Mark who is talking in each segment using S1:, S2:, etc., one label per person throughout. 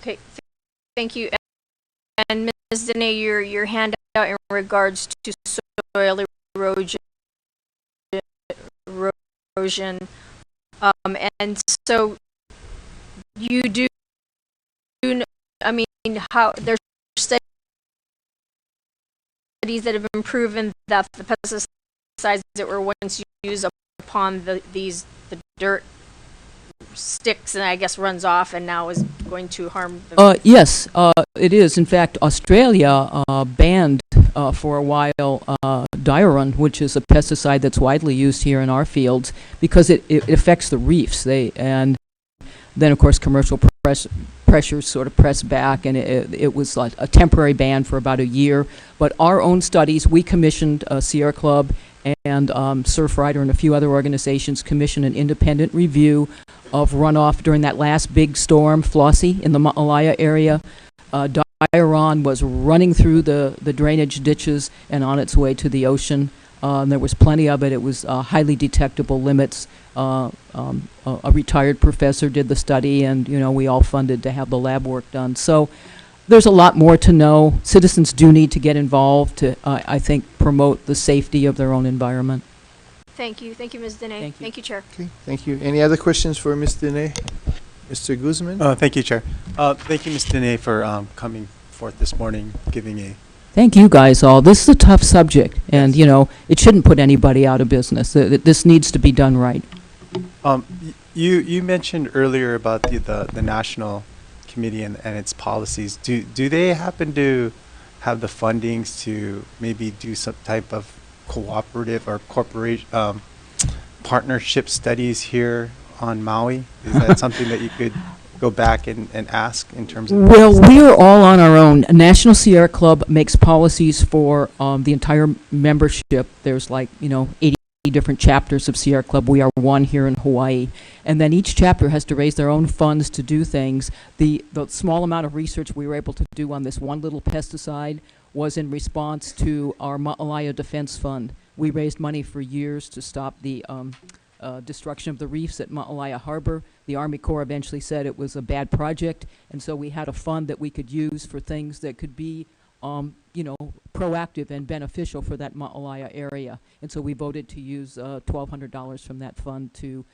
S1: Okay, thank you. And Ms. Dene, your handout in regards to soil erosion, and so you do. I mean, how there's studies that have been proven that the pesticides that were once used upon the dirt sticks and I guess runs off and now is going to harm the
S2: Yes, it is. In fact, Australia banned for a while diuron, which is a pesticide that's widely used here in our fields, because it affects the reefs. And then, of course, commercial pressures sort of pressed back, and it was like a temporary ban for about a year. But our own studies, we commissioned Sierra Club and Surfrider and a few other organizations commissioned an independent review of runoff during that last big storm, Flossie, in the Maui area. Diuron was running through the drainage ditches and on its way to the ocean. There was plenty of it. It was highly detectable limits. A retired professor did the study, and we all funded to have the lab work done. So there's a lot more to know. Citizens do need to get involved to, I think, promote the safety of their own environment.
S1: Thank you, Ms. Dene. Thank you, Chair.
S3: Okay, thank you. Any other questions for Ms. Dene? Mr. Guzman?
S4: Thank you, Chair. Thank you, Ms. Dene, for coming forth this morning, giving a...
S2: Thank you guys all. This is a tough subject, and it shouldn't put anybody out of business. This needs to be done right.
S4: You mentioned earlier about the National Committee and its policies. Do they happen to have the fundings to maybe do some type of cooperative or corporation partnership studies here on Maui? Is that something that you could go back and ask in terms of?
S2: Well, we are all on our own. National Sierra Club makes policies for the entire membership. There's 80 different chapters of Sierra Club. We are one here in Hawaii. And then each chapter has to raise their own funds to do things. The small amount of research we were able to do on this one little pesticide was in response to our Ma'alaya Defense Fund. We raised money for years to stop the destruction of the reefs at Ma'alaya Harbor. The Army Corps eventually said it was a bad project, and so we had a fund that we could use for things that could be proactive and beneficial for that Ma'alaya area. And so we voted to use $1,200 from that fund to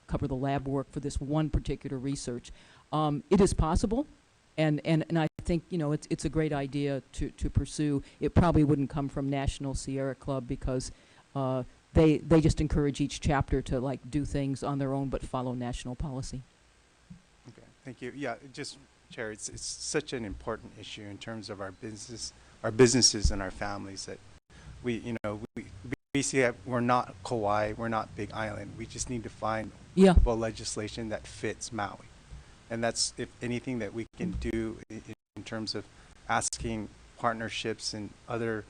S2: cover the lab work for this one particular research. It is possible, and I think it's a great idea to pursue. It probably wouldn't come from National Sierra Club because they just encourage each chapter to do things on their own but follow national policy.
S4: Okay, thank you. Yeah, just Chair, it's such an important issue in terms of our businesses and our families that we see that we're not Kauai, we're not Big Island. We just need to find workable legislation that fits Maui. And that's, if anything, that we can do in terms of asking partnerships and other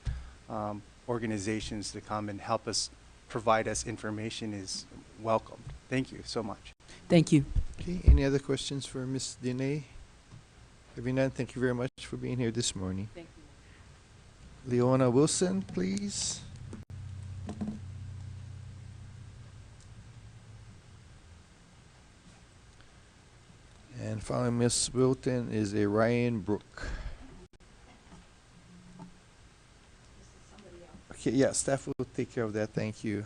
S4: organizations to come and help us, provide us information is welcomed. Thank you so much.
S2: Thank you.
S3: Okay, any other questions for Ms. Dene? Having none, thank you very much for being here this morning.
S2: Thank you.
S3: Leona Wilson, please. And following Ms. Wilton is a Ryan Brook. Okay, yeah, staff will take care of that. Thank you.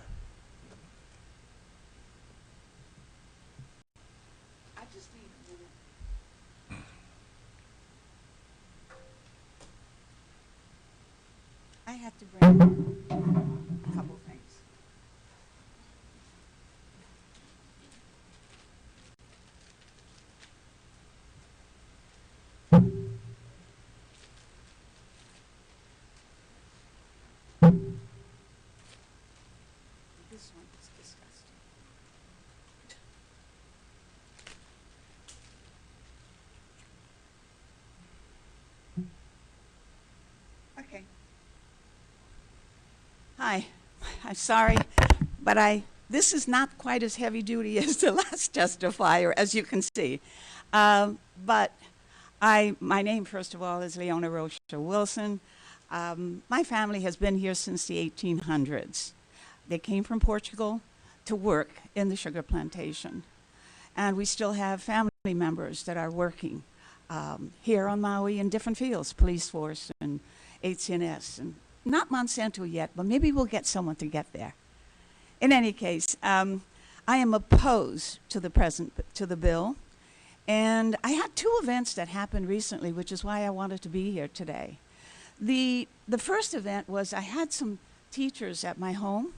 S5: I have to bring a couple things. This one is disgusting. Okay. Hi, I'm sorry, but this is not quite as heavy duty as the last testifier, as you can see. But my name, first of all, is Leona Rocha Wilson. My family has been here since the 1800s. They came from Portugal to work in the sugar plantation. And we still have family members that are working here on Maui in different fields, police force and HNS, and not Monsanto yet, but maybe we'll get someone to get there. In any case, I am opposed to the bill, and I had two events that happened recently, which is why I wanted to be here today. The first event was I had some teachers at my home,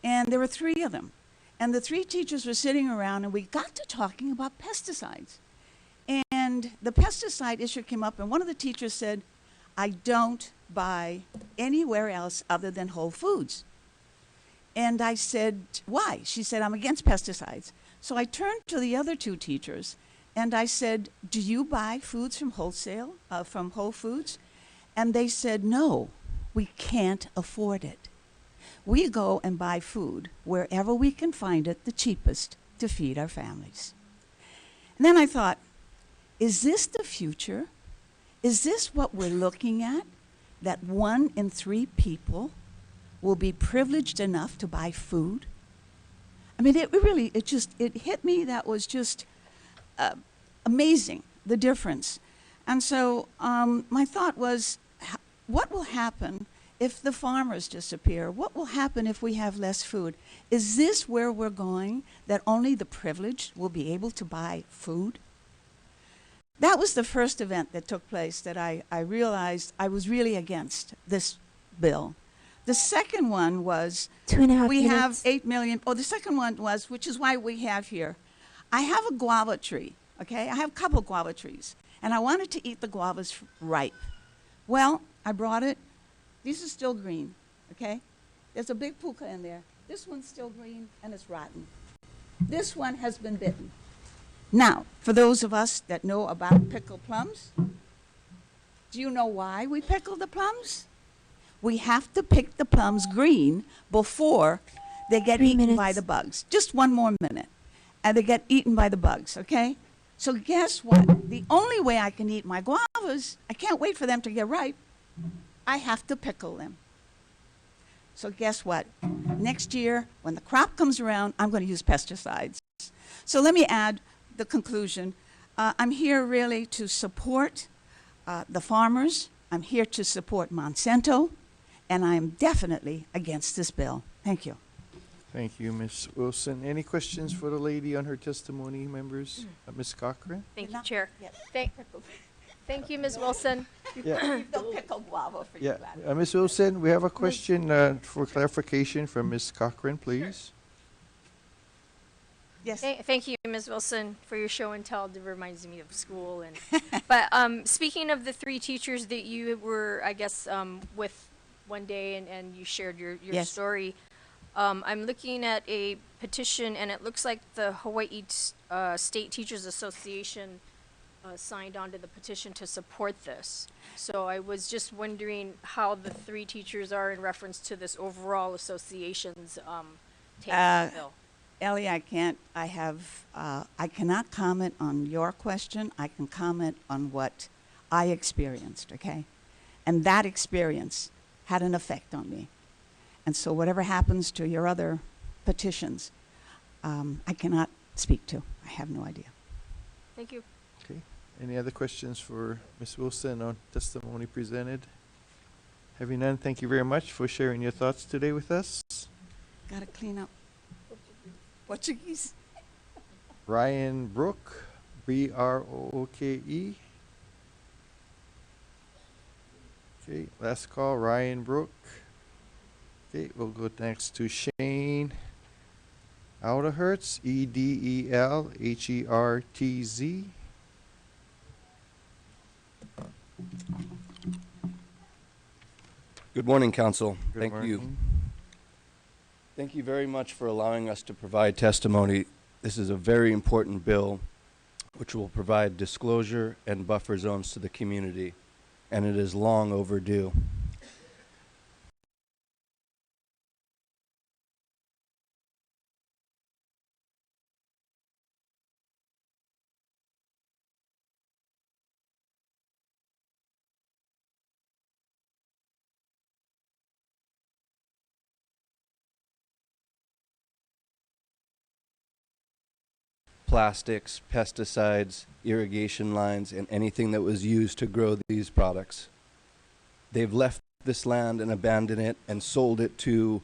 S5: and there were three of them. And the three teachers were sitting around, and we got to talking about pesticides. And the pesticide issue came up, and one of the teachers said, I don't buy anywhere else other than Whole Foods. And I said, why? She said, I'm against pesticides. So I turned to the other two teachers, and I said, do you buy foods from from Whole Foods? And they said, no, we can't afford it. We go and buy food wherever we can find it the cheapest to feed our families. And then I thought, is this the future? Is this what we're looking at? That 1 in 3 people will be privileged enough to buy food? I mean, it hit me. That was just amazing, the difference. And so my thought was, what will happen if the farmers disappear? What will happen if we have less food? Is this where we're going, that only the privileged will be able to buy food? That was the first event that took place that I realized I was really against this bill. The second one was
S1: 2.5
S5: we
S1: minutes.
S5: have 8 million. Oh, the second one was, which is why we have here, I have a guava tree, okay? I have a couple guava trees, and I wanted to eat the guavas ripe. Well, I brought it. These are still green, okay? There's a big puka in there. This one's still green, and it's rotten. This one has been bitten. Now, for those of us that know about pickled plums, do you know why we pickle the plums? We have to pick the plums green before they get
S1: 3
S5: eaten by
S1: minutes.
S5: the bugs. Just one more minute. And they get eaten by the bugs, okay? So guess what? The only way I can eat my guavas, I can't wait for them to get ripe. I have to pickle them. So guess what? Next year, when the crop comes around, I'm going to use pesticides. So let me add the conclusion. I'm here really to support the farmers. I'm here to support Monsanto. And I'm definitely against this bill. Thank you.
S3: Thank you, Ms. Wilson. Any questions for the lady on her testimony, members? Ms. Cochran?
S1: Thank you,
S5: Enough?
S1: Chair.
S5: Yes.
S1: Thank you, Ms. Wilson.
S3: Yeah,
S5: The pickled guava for you,
S3: yeah.
S5: Gladys.
S3: Ms. Wilson, we have a question for clarification from Ms. Cochran, please.
S5: Yes.
S1: Thank you, Ms. Wilson, for your show and tell. It reminds me of school. And but speaking of the 3 teachers that you were, I guess, with one day and you shared your
S5: Yes.
S1: story, I'm looking at a petition, and it looks like the Hawaii State Teachers Association signed on to the petition to support this. So I was just wondering how the 3 teachers are in reference to this overall association's take on the bill.
S5: Ellie, I cannot comment on your question. I can comment on what I experienced, okay? And that experience had an effect on me. And so whatever happens to your other petitions, I cannot speak to. I have no idea.
S1: Thank you.
S3: Okay. Any other questions for Ms. Wilson on testimony presented? Having none, thank you very much for sharing your thoughts today with us.
S5: Gotta clean up. Portuguese.
S3: Ryan Brook, Brooke. Okay, last call, Ryan Brook. Okay, we'll go next to Shane Alderhertz, Edelhertz.
S6: Good morning, Council.
S3: Good
S6: Thank you.
S3: morning.
S6: Thank you very much for allowing us to provide testimony. This is a very important bill which will provide disclosure and buffer zones to the community, and it is long overdue. plastics, pesticides, irrigation lines, and anything that was used to grow these products. They've left this land and abandoned it and sold it to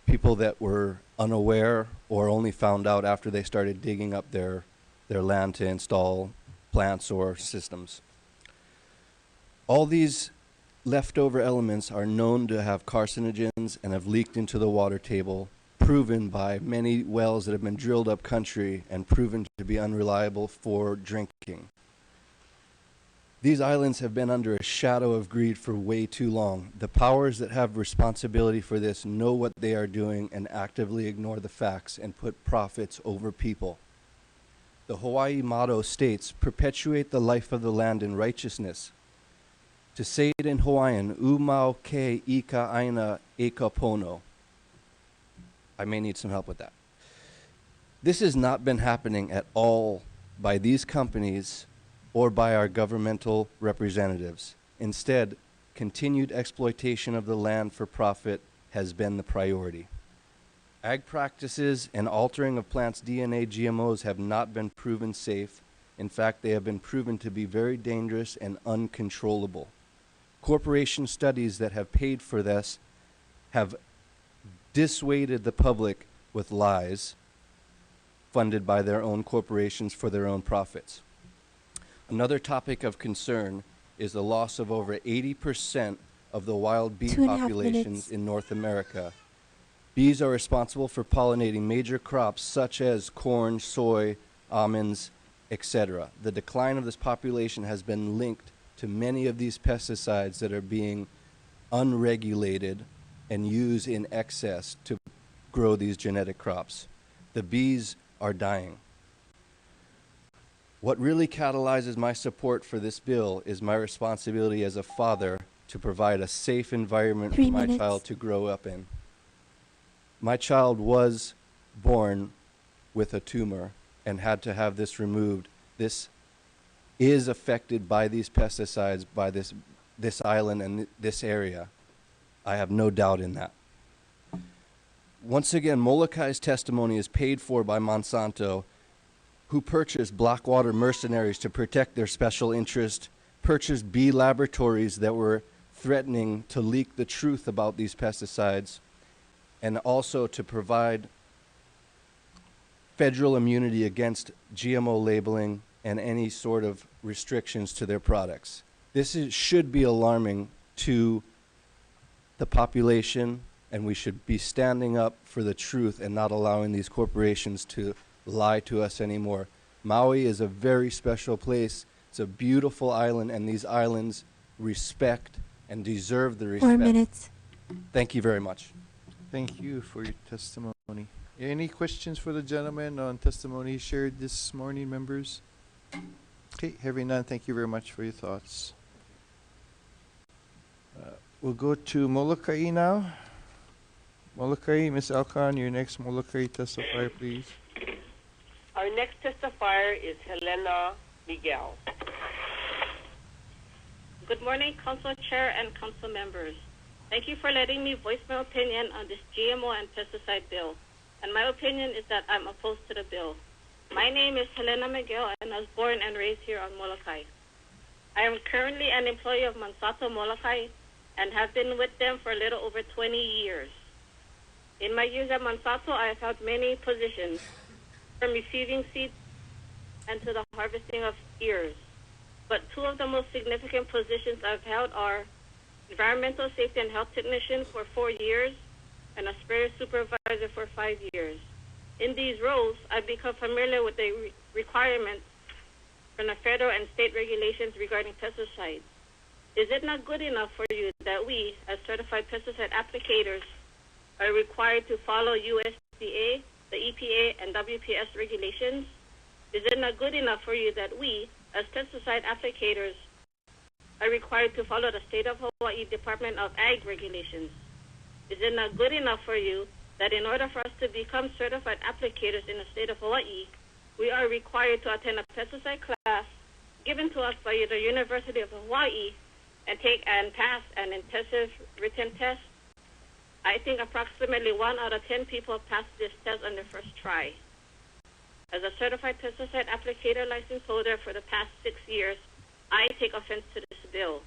S6: people that were unaware or only found out after they started digging up their land to install plants or systems. All these leftover elements are known to have carcinogens and have leaked into the water table, proven by many wells that have been drilled up country and proven to be unreliable for drinking. These islands have been under a shadow of greed for way too long. The powers that have responsibility for this know what they are doing and actively ignore the facts and put profits over people. The Hawaii motto states, "Perpetuate the life of the land in righteousness." To say it in Hawaiian, "Umau ke ika aina eka pono." I may need some help with that. This has not been happening at all by these companies or by our governmental representatives. Instead, continued exploitation of the land for profit has been the priority. Ag practices and altering of plants' DNA GMOs have not been proven safe. In fact, they have been proven to be very dangerous and uncontrollable. Corporation studies that have paid for this have dissuaded the public with lies funded by their own corporations for their own profits. Another topic of concern is the loss of over 80% of the wild bee
S7: 2.5
S6: populations
S7: minutes.
S6: in North America. Bees are responsible for pollinating major crops such as corn, soy, almonds, etc. The decline of this population has been linked to many of these pesticides that are being unregulated and used in excess to grow these genetic crops. The bees are dying. What really catalyzes my support for this bill is my responsibility as a father to provide a safe environment
S7: 3
S6: for my
S7: minutes.
S6: child to grow up in. My child was born with a tumor and had to have this removed. This is affected by these pesticides, by this island and this area. I have no doubt in that. Once again, Molokai testimony is paid for by Monsanto, who purchased Blackwater mercenaries to protect their special interest, purchased bee laboratories that were threatening to leak the truth about these pesticides, and also to provide federal immunity against GMO labeling and any sort of restrictions to their products. Should be alarming to the population, and we should be standing up for the truth and not allowing these corporations to lie to us anymore. Maui is a very special place. It's a beautiful island, and these islands respect and deserve the
S7: 4
S6: respect.
S7: minutes.
S6: Thank you very much.
S3: Thank you for your testimony. Any questions for the gentleman on testimony shared this morning, members? Okay, having none, thank you very much for your thoughts. We'll go to Molokai now. Molokai, Ms. Alcon, your next Molokai testifier, please.
S8: Our next testifier is Helena Miguel. Good morning, Council Chair and Council members. Thank you for letting me voice my opinion on this GMO and pesticide bill. And my opinion is that I'm opposed to the bill. My name is Helena Miguel, and I was born and raised here on Molokai. I am currently an employee of Monsanto Molokai and have been with them for a little over 20 years. In my years at Monsanto, I have held many positions, from receiving seeds and to the harvesting of ears. But two of the most significant positions I've held are environmental safety and health technician for 4 years and a sprayer supervisor for 5 years. In these roles, I've become familiar with the requirements from the federal and state regulations regarding pesticides. Is it not good enough for you that we, as certified pesticide applicators, are required to follow USDA, the EPA, and WPS regulations? Is it not good enough for you that we, as pesticide applicators, are required to follow the State of Hawaii Department of Ag regulations? Is it not good enough for you that in order for us to become certified applicators in the state of Hawaii, we are required to attend a pesticide class given to us by the University of Hawaii and take and pass an intensive written test? I think approximately 1 out of 10 people pass this test on their first try. As a certified pesticide applicator license holder for the past 6 years, I take offense to this bill.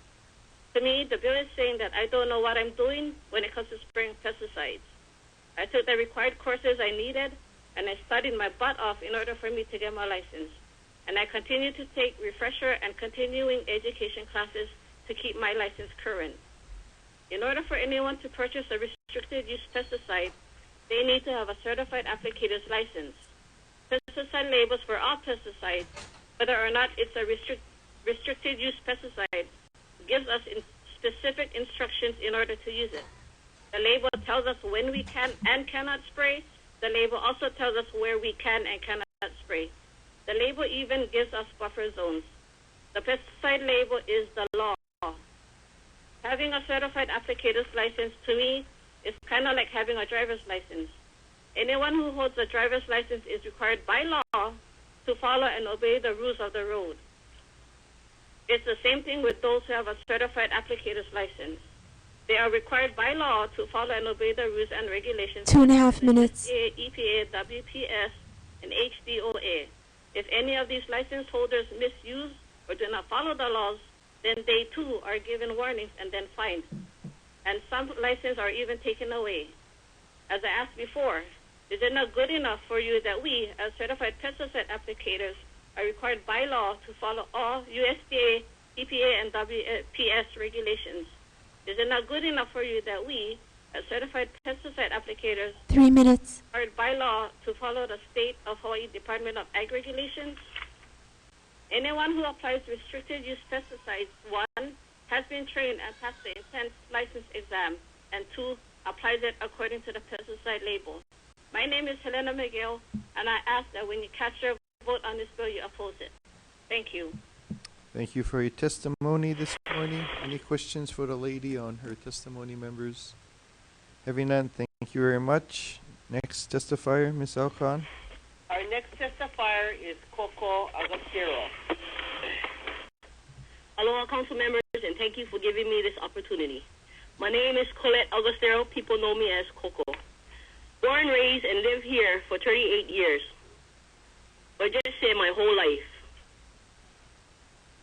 S8: To me, the bill is saying that I don't know what I'm doing when it comes to spraying pesticides. I took the required courses I needed, and I studied my butt off in order for me to get my license. And I continue to take refresher and continuing education classes to keep my license current. In order for anyone to purchase a restricted use pesticide, they need to have a certified applicator's license. Pesticide labels for all pesticides, whether or not it's a restricted use pesticide, gives us specific instructions in order to use it. The label tells us when we can and cannot spray. The label also tells us where we can and cannot spray. The label even gives us buffer zones. The pesticide label is the law. Having a certified applicator's license, to me, is kind of like having a driver's license. Anyone who holds a driver's license is required by law to follow and obey the rules of the road. It's the same thing with those who have a certified applicator's license. They are required by law to follow and obey the rules and regulations.
S7: 2.5 minutes.
S8: EPA, WPS, and HDOA. If any of these license holders misuse or do not follow the laws, then they too are given warnings and then fined. And some licenses are even taken away. As I asked before, is it not good enough for you that we, as certified pesticide applicators, are required by law to follow all USDA, EPA, and WPS regulations? Is it not good enough for you that we, as certified pesticide applicators,
S7: 3 minutes.
S8: are by law to follow the State of Hawaii Department of Ag regulations? Anyone who applies restricted use pesticides, 1, has been trained and passed the intense license exam, and 2, applies it according to the pesticide label. My name is Helena Miguel, and I ask that when you cast your vote on this bill, you oppose it. Thank you.
S3: Thank you for your testimony this morning. Any questions for the lady on her testimony, members? Having none, thank you very much. Next testifier, Ms. Alcon.
S9: Our next testifier is Coco Agostero.
S8: Aloha, council members, and thank you for giving me this opportunity. My name is Colette Agostero. People know me as Coco. Born, raised, and lived here for 38 years. Or just say my whole life.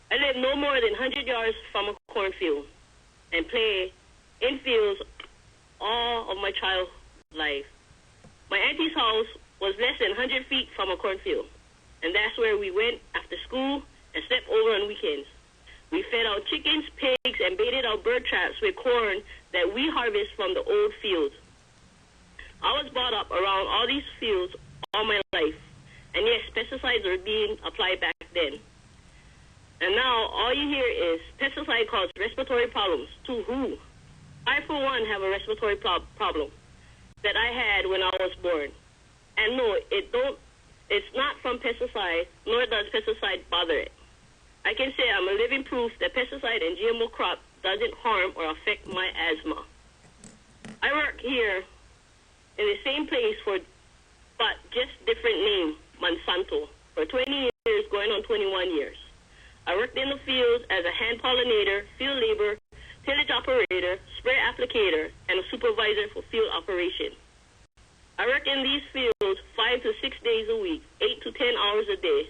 S8: I live no more than 100 yards from a cornfield and play in fields all of my child life. My auntie's house was less than 100 feet from a cornfield, and that's where we went after school and slept over on weekends. We fed our chickens, pigs, and baited our bird traps with corn that we harvest from the old fields. I was brought up around all these fields all my life, and yes, pesticides were being applied back then. And now all you hear is pesticide cause respiratory problems. To who? I, for one, have a respiratory problem that I had when I was born. And no, it's not from pesticide, nor does pesticide bother it. I can say I'm a living proof that pesticide and GMO crop doesn't harm or affect my asthma. I work here in the same place but just different name, Monsanto, for 20 years, going on 21 years. I worked in the fields as a hand pollinator, field labor, tillage operator, spray applicator, and a supervisor for field operation. I work in these fields 5 to 6 days a week, 8 to 10 hours a day.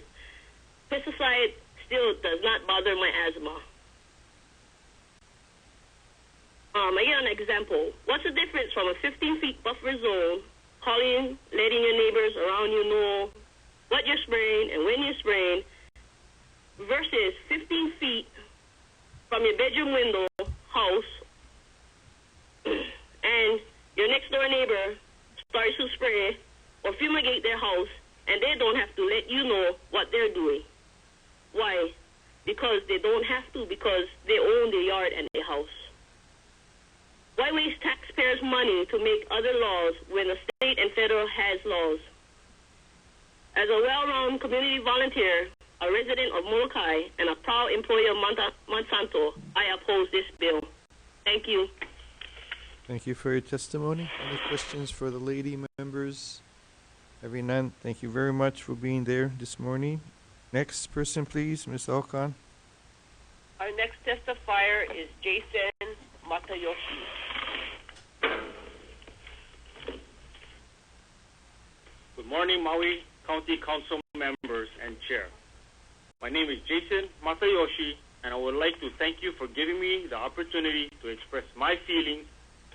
S8: Pesticide still does not bother my asthma. I get an example. What's the difference from a 15-feet buffer zone, calling, letting your neighbors around you know what you're spraying and when you're spraying, versus 15 feet from your bedroom window, house, and your next door neighbor starts to spray or fumigate their house, and they don't have to let you know what they're doing. Why? Because they don't have to, because they own the yard and the house. Why waste taxpayers' money to make other laws when the state and federal has laws? As a well-known community volunteer, a resident of Molokai, and a proud employee of Monsanto, I oppose this bill. Thank you.
S3: Thank you for your testimony. Any questions for the lady, members? Having none, thank you very much for being there this morning. Next person, please, Ms. Alcon.
S9: Our next testifier is Jason Matayoshi.
S10: Good morning, Maui
S9: County Council members and Chair. My name is Jason Masayoshi, and I would like to thank you for giving me the opportunity to express my feelings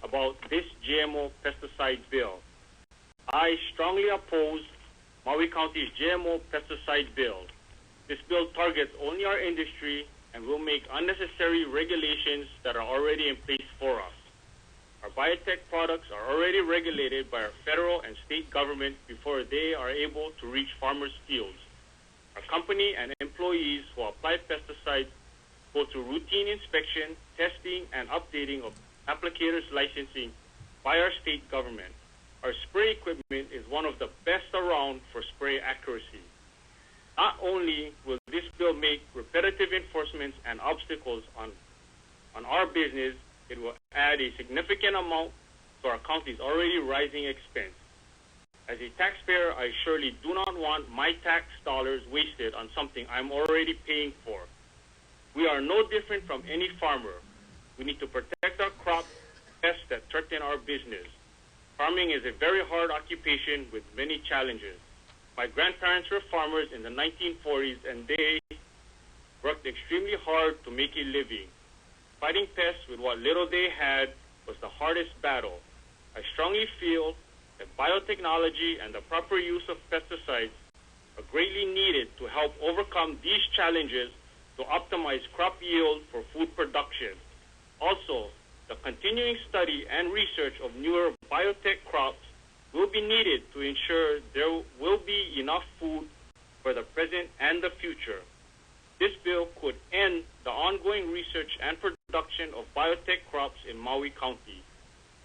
S9: about this GMO pesticide bill. I strongly oppose Maui County's GMO pesticide bill. This bill targets only our industry and will make unnecessary regulations that are already in place for us. Our biotech products are already regulated by our federal and state government before they are able to reach farmers' fields. Our company and employees who apply pesticides go through routine inspection, testing, and updating of applicators' licensing by our state government. Our spray equipment is one of the best around for spray accuracy. Not only will this bill make repetitive enforcements and obstacles on our business, it will add a significant amount to our county's already rising expense. As a taxpayer, I surely do not want my tax dollars wasted on something I'm already paying for. We are no different from any farmer. We need to protect our crops pests that threaten our business. Farming is a very hard occupation with many challenges. My grandparents were farmers in the 1940s, and they worked extremely hard to make a living. Fighting pests with what little they had was the hardest battle. I strongly feel that biotechnology and the proper use of pesticides are greatly needed to help overcome these challenges to optimize crop yield for food production. Also, the continuing study and research of newer biotech crops will be needed to ensure there will be enough food for the present and the future. This bill could end the ongoing research and production of biotech crops in Maui County.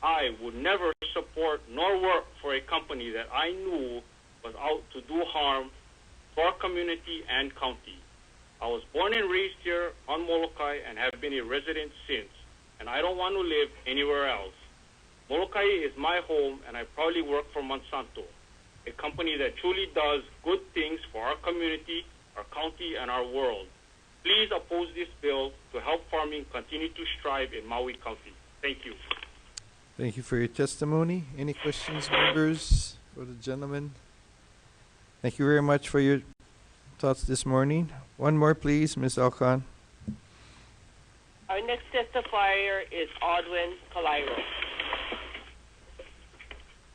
S9: I would never support nor work for a company that I knew was out to do harm to our community and county. I was born and raised here on Molokai and have been a resident since, and I don't want to live anywhere else. Molokai is my home, and I proudly work for Monsanto, a company that truly does good things for our community, our county, and our world. Please oppose this bill to help farming continue to strive in Maui County. Thank you.
S3: Thank you for your testimony. Any questions, members, for the gentleman? Thank you very much for your thoughts this morning. One more, please, Ms. Alcan.
S9: Our next testifier is Audwin Kalairo.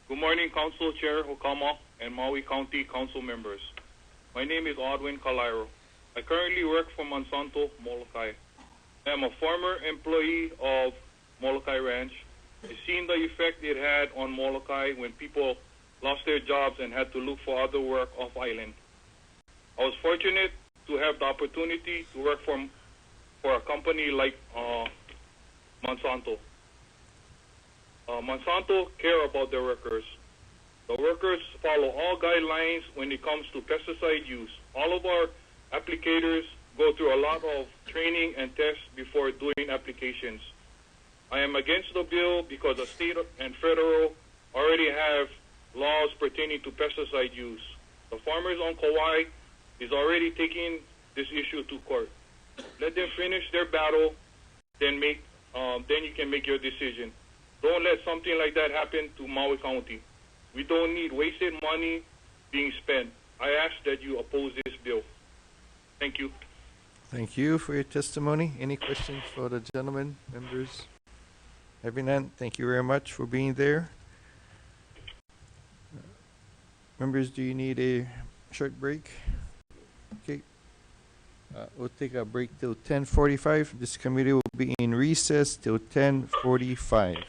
S10: Good morning, Council Chair Hokama and Maui County Council members. My name is Audwin Kalairo. I currently work for Monsanto, Molokai. I am a former employee of Molokai Ranch. I've seen the effect it had on Molokai when people lost their jobs and had to look for other work off island. I was fortunate to have the opportunity to work for a company like Monsanto. Monsanto care about their workers. The workers follow all guidelines when it comes to pesticide use. All of our applicators go through a lot of training and tests before doing applications. I am against the bill because the state and federal already have laws pertaining to pesticide use. The farmers on Kauai is already taking this issue to court. Let them finish their battle, then you can make your decision. Don't let something like that happen to Maui County. We don't need wasted money being spent. I ask that you oppose this bill. Thank you.
S3: Thank you for your testimony. Any questions for the gentleman, members? Having none, thank you very much for being there. Members, do you need a short break? Okay. We'll take a break till 10:45. This committee will be in recess till 10:45.